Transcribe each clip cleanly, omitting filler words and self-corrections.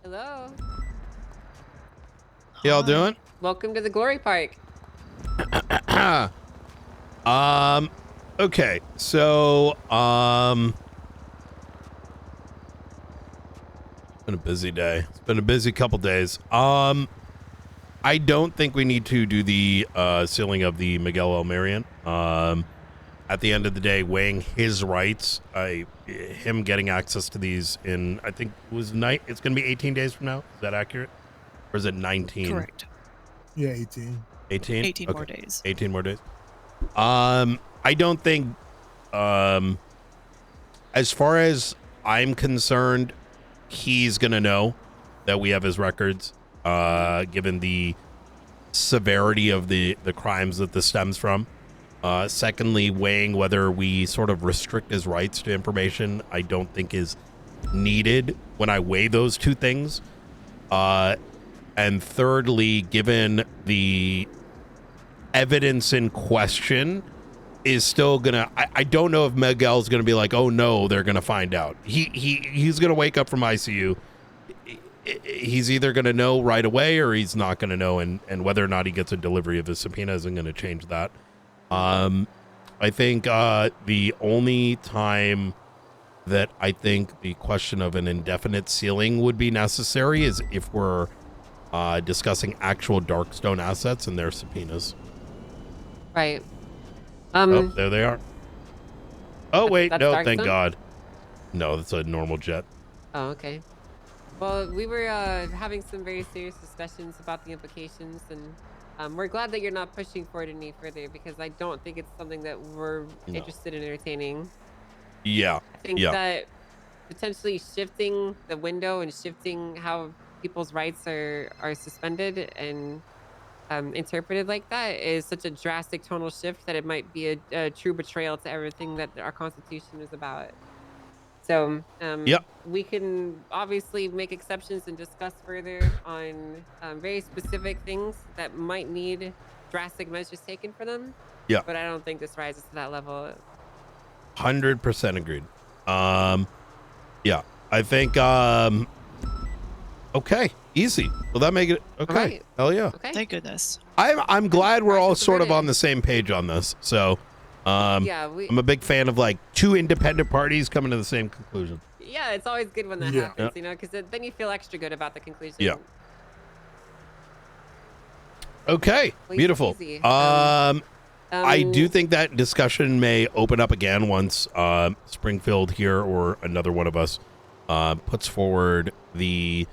Hello. How y'all doing? Welcome to the Glory Park. Okay, so it's been a busy day. It's been a busy couple days. I don't think we need to do the sealing of the Miguel Almerian. At the end of the day, weighing his rights, him getting access to these in, I think it was it's going to be 18 days from now. Is that accurate? Or is it 19? Correct. Yeah, 18. 18? 18 more days. 18 more days. I don't think, as far as I'm concerned, he's going to know that we have his records, given the severity of the crimes that this stems from. Secondly, weighing whether we sort of restrict his rights to information, I don't think is needed when I weigh those two things. And thirdly, given the evidence in question is still gonna, I don't know if Miguel's gonna be like, oh no, they're gonna find out. He's gonna wake up from ICU. He's either gonna know right away or he's not gonna know, and whether or not he gets a delivery of his subpoena isn't gonna change that. I think the only time that I think the question of an indefinite sealing would be necessary is if we're discussing actual Darkstone assets and their subpoenas. Right. Oh, there they are. Oh, wait, that's no, Darkstone? thank God. No, that's a normal jet. Oh, okay. Well, we were having some very serious discussions about the implications, and we're glad that you're not pushing for it any further, because I don't think it's something that we're interested in entertaining. Yeah. I think that potentially shifting the window and shifting how people's rights are suspended and interpreted like that is such a drastic tonal shift that it might be a true betrayal to everything that our Constitution is about. So we can obviously make exceptions and discuss further on very specific things that might need drastic measures taken for them. Yeah. But I don't think this rises to that level. 100% agreed. Yeah, I think, okay, easy. Will that make it okay? Right. Hell yeah. Okay. Thank goodness. I'm glad we're all sort of on the same page on this. So, yeah, I'm a big fan of like two independent parties coming to the same conclusion. Yeah, it's always good when that happens, you know, because then you feel extra good about the conclusion. Yeah. Okay, Well, beautiful. easy. I do think that discussion may open up again once Springfield here or another one of us puts forward the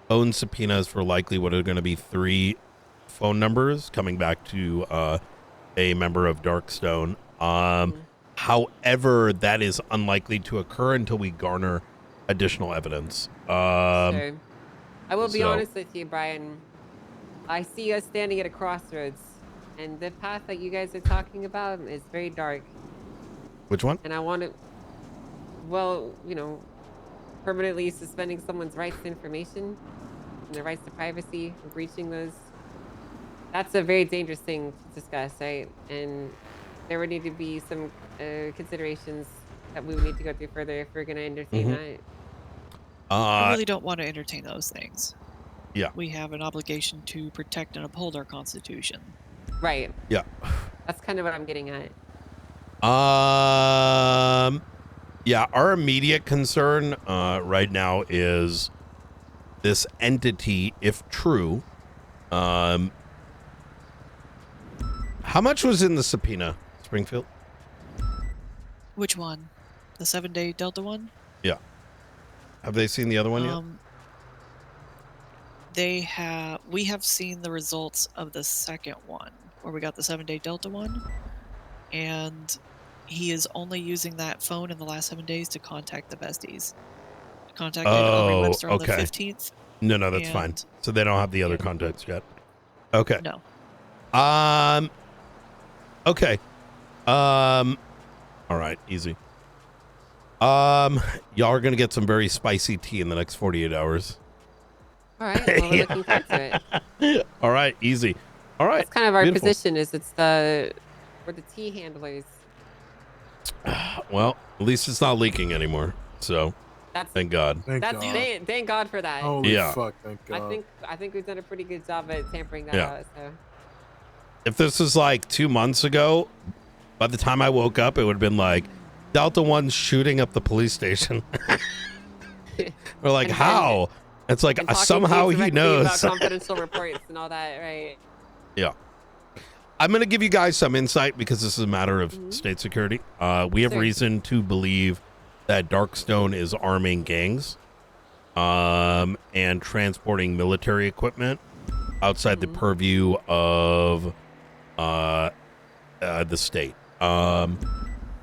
own subpoenas for likely what are going to be 3 phone numbers coming back to a member of Darkstone. However, that is unlikely to occur until we garner additional evidence. Sure. I will be honest with you, Brian. I see us standing at a crossroads, and the path that you guys are talking about is very dark. Which one? And I want to, well, you know, permanently suspending someone's rights to information and their rights to privacy, and breaching those. That's a very dangerous thing to discuss, right? And there would need to be some considerations that we would need to go through further if we're going to entertain that. I really don't want to entertain those things. Yeah. We have an obligation to protect and uphold our Constitution. Right. Yeah. That's kind of what I'm getting at. Yeah, our immediate concern right now is this entity, if true. How much was in the subpoena, Springfield? Which one? The 7-day Delta one? Yeah. Have they seen the other one yet? We have seen the results of the second one, where we got the 7-day Delta one, and he is only using that phone in the last 7 days to contact the besties. Contacted Aubrey Webster on the 15th. No, that's fine. So they don't have the other contacts yet. Okay. No. Okay. All right, easy. Y'all are gonna get some very spicy tea in the next 48 hours. All right, well, we're looking forward to it. All right, easy. All right. That's kind of our position, is we're the tea handlers. Well, at least it's not leaking anymore. So, That's Thank God. Thank that's God. thank God for that. Holy Yeah. fuck, thank God. I think we've done a pretty good job at tampering that Yeah. out. So If this was like 2 months ago, by the time I woke up, it would have been like Delta One's shooting up the police station. We're like, And- how? It's like and talking somehow to you he directly about knows. confidential reports and all that, right? Yeah. I'm going to give you guys some insight because this is a matter of state security. We have Sure. reason to believe that Darkstone is arming gangs and transporting military equipment outside the purview of the state.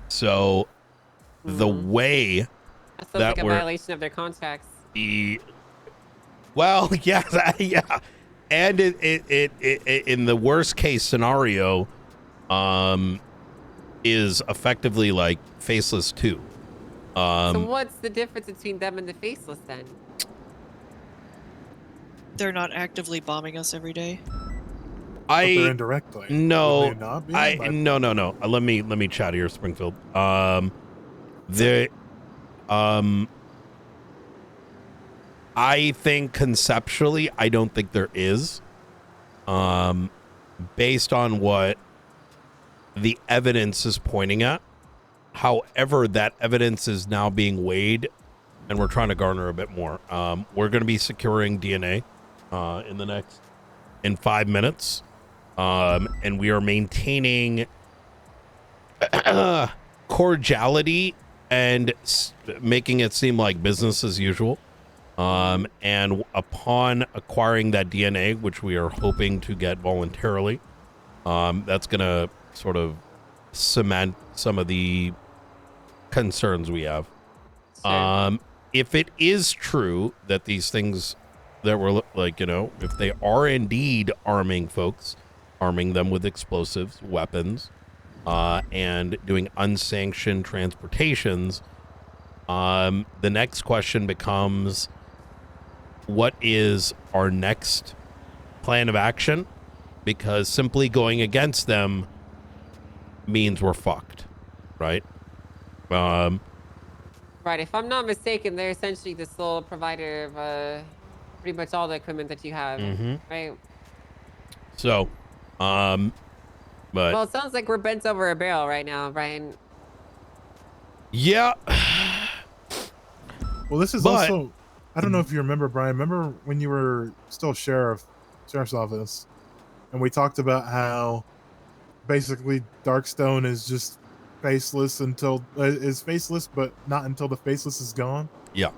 So the way That sounds that like a we're violation of their contracts. well, yeah, yeah, and it in the worst case scenario, is effectively like faceless too. So what's the difference between them and the faceless then? They're not actively bombing us every day. But they're I indirectly. no, Would they not be? I no. Let me chat here, Springfield. The I think conceptually, I don't think there is. Based on what the evidence is pointing at. However, that evidence is now being weighed, and we're trying to garner a bit more. We're going to be securing DNA in 5 minutes, and we are maintaining cordiality and making it seem like business as usual. And upon acquiring that DNA, which we are hoping to get voluntarily, that's going to sort of cement some of the concerns we have. Sure. If it is true that these things that were like, if they are indeed arming folks, arming them with explosives, weapons, and doing unsanctioned transportations, the next question becomes, what is our next plan of action? Because simply going against them means we're fucked, right? Right. If I'm not mistaken, they're essentially the sole provider of pretty much all the equipment that you have, right? So, but Well, it sounds like we're bent over a barrel right now, Brian. yeah, Well, this is But- also. I don't know if you remember, Brian. Remember when you were still sheriff's office, and we talked about how basically Darkstone is just faceless until is faceless, but not until the faceless is gone. yeah,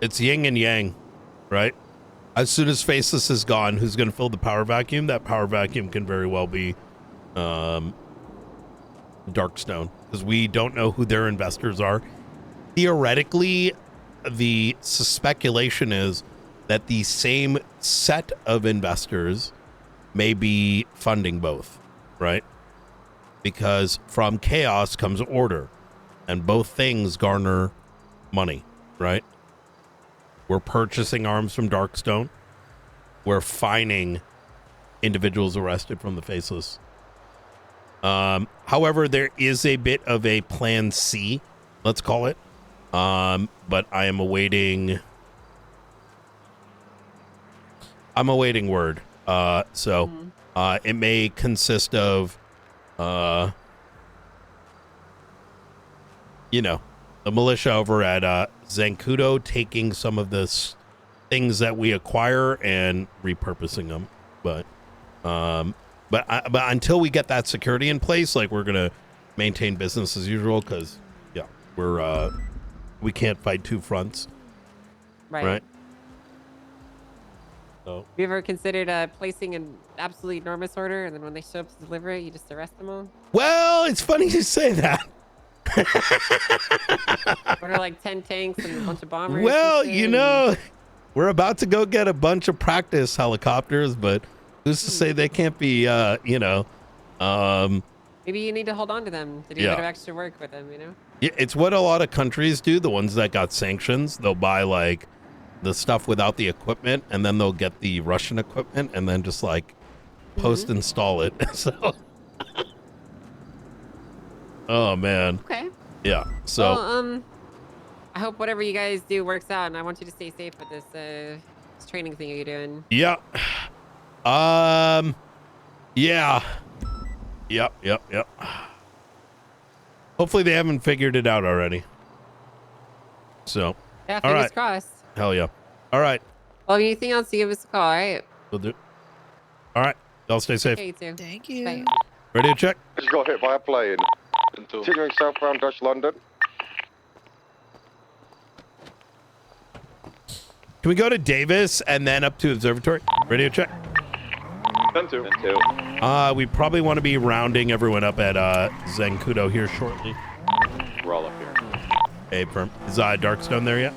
it's yin and yang, right? As soon as faceless is gone, who's going to fill the power vacuum? That power vacuum can very well be Darkstone, because we don't know who their investors are. Theoretically, the speculation is that the same set of investors may be funding both, right? Because from chaos comes order, and both things garner money, right? We're purchasing arms from Darkstone. We're fining individuals arrested from the faceless. However, there is a bit of a plan C, let's call it. But I'm awaiting word. So it may consist of, the militia over at Zancudo taking some of the things that we acquire and repurposing them. But until we get that security in place, like, we're gonna maintain business as usual, because we can't fight two fronts, right? So Have you ever considered placing an absolutely enormous order, and then when they show up to deliver it, you just arrest them all? well, it's funny you say that. Order like 10 tanks and a bunch of bombers. Well, and shit, we're about to go get a bunch of practice helicopters, but who's to say they can't be, maybe you need to hold on to them to do a bit of extra work with them, Yeah, it's what a lot of countries do. The ones that got sanctions, they'll buy like the stuff without the equipment, and then they'll get the Russian equipment and then just like post install it. So, oh man, Okay. yeah. So Well, I hope whatever you guys do works out, and I want you to stay safe with this training thing you're doing. Yeah. Yeah. Yep. Hopefully they haven't figured it out already. So, Yeah, all fingers right. crossed. Hell yeah. All right. Well, anything else, you give us a call, all right? We'll do. All right. Y'all stay safe. Okay, you too. Thank you. Bye. Ready to check? Just got hit by a plane. Continuing southbound Dutch London. Can we go to Davis and then up to Observatory? Ready to check? 10-2. We probably want to be rounding everyone up at Zancudo here shortly. We're all up here. Hey, firm. Is Darkstone there yet?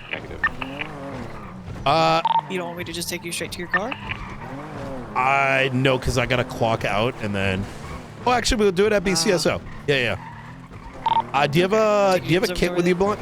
Negative. You don't want me to just take you straight to your car? I know, because I got to clock out and then... Oh, actually, we'll do it at BCSO. Yeah. Do you have a kit with you, Blunt?